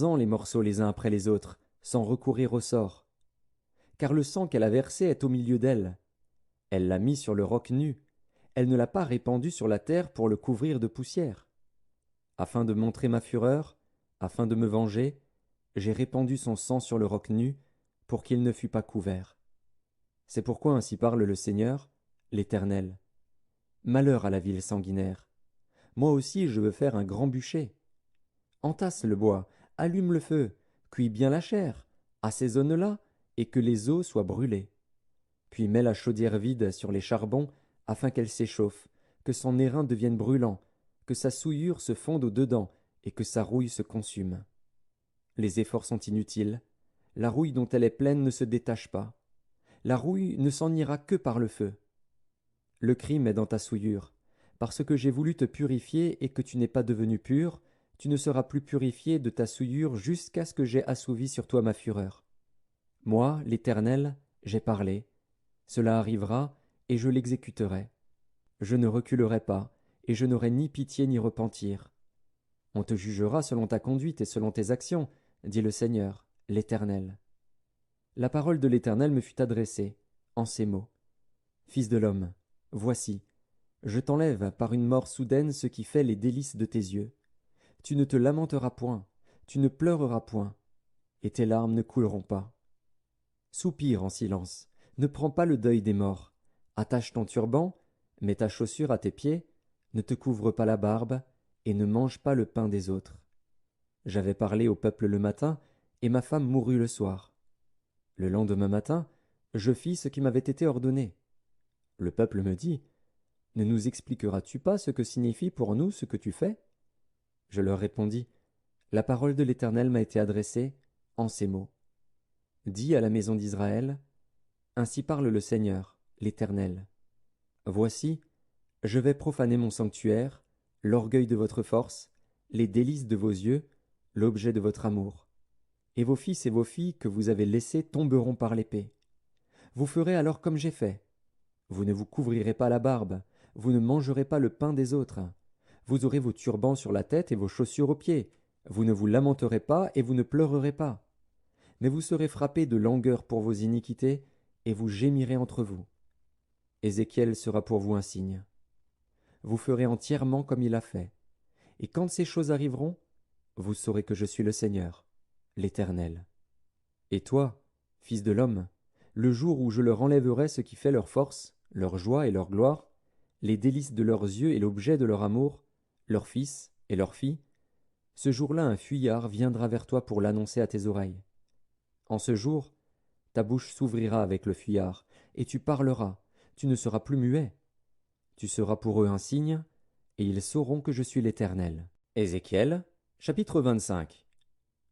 Prends-en les morceaux les uns après les autres, sans recourir au sort. Car le sang qu'elle a versé est au milieu d'elle. Elle l'a mis sur le roc nu. Elle ne l'a pas répandu sur la terre pour le couvrir de poussière. Afin de montrer ma fureur, afin de me venger, j'ai répandu son sang sur le roc nu, pour qu'il ne fût pas couvert. C'est pourquoi ainsi parle le Seigneur, l'Éternel. Malheur à la ville sanguinaire. Moi aussi je veux faire un grand bûcher. Entasse le bois, allume le feu, cuis bien la chair, assaisonne-la, et que les os soient brûlés. Puis mets la chaudière vide sur les charbons, afin qu'elle s'échauffe, que son airain devienne brûlant, que sa souillure se fonde au-dedans, et que sa rouille se consume. Les efforts sont inutiles, la rouille dont elle est pleine ne se détache pas. La rouille ne s'en ira que par le feu. Le crime est dans ta souillure. Parce que j'ai voulu te purifier et que tu n'es pas devenu pur, tu ne seras plus purifié de ta souillure jusqu'à ce que j'aie assouvi sur toi ma fureur. Moi, l'Éternel, j'ai parlé. Cela arrivera, et je l'exécuterai. Je ne reculerai pas, et je n'aurai ni pitié ni repentir. On te jugera selon ta conduite et selon tes actions, dit le Seigneur, l'Éternel. La parole de l'Éternel me fut adressée, en ces mots. Fils de l'homme, voici, je t'enlève par une mort soudaine ce qui fait les délices de tes yeux. Tu ne te lamenteras point, tu ne pleureras point, et tes larmes ne couleront pas. Soupire en silence, ne prends pas le deuil des morts. Attache ton turban, mets ta chaussure à tes pieds, ne te couvre pas la barbe, et ne mange pas le pain des autres. J'avais parlé au peuple le matin, et ma femme mourut le soir. Le lendemain matin, je fis ce qui m'avait été ordonné. Le peuple me dit, ne nous expliqueras-tu pas ce que signifie pour nous ce que tu fais? Je leur répondis, la parole de l'Éternel m'a été adressée en ces mots. Dis à la maison d'Israël, ainsi parle le Seigneur, l'Éternel. Voici, je vais profaner mon sanctuaire, l'orgueil de votre force, les délices de vos yeux, l'objet de votre amour. Et vos fils et vos filles que vous avez laissés tomberont par l'épée. Vous ferez alors comme j'ai fait. Vous ne vous couvrirez pas la barbe, vous ne mangerez pas le pain des autres. Vous aurez vos turbans sur la tête et vos chaussures aux pieds. Vous ne vous lamenterez pas et vous ne pleurerez pas. Mais vous serez frappés de langueur pour vos iniquités, et vous gémirez entre vous. Ézéchiel sera pour vous un signe. Vous ferez entièrement comme il a fait. Et quand ces choses arriveront, vous saurez que je suis le Seigneur, l'Éternel. Et toi, fils de l'homme, le jour où je leur enlèverai ce qui fait leur force, leur joie et leur gloire, les délices de leurs yeux et l'objet de leur amour, leurs fils et leurs filles, ce jour-là un fuyard viendra vers toi pour l'annoncer à tes oreilles. En ce jour, ta bouche s'ouvrira avec le fuyard, et tu parleras, tu ne seras plus muet. Tu seras pour eux un signe, et ils sauront que je suis l'Éternel. Ézéchiel, chapitre 25.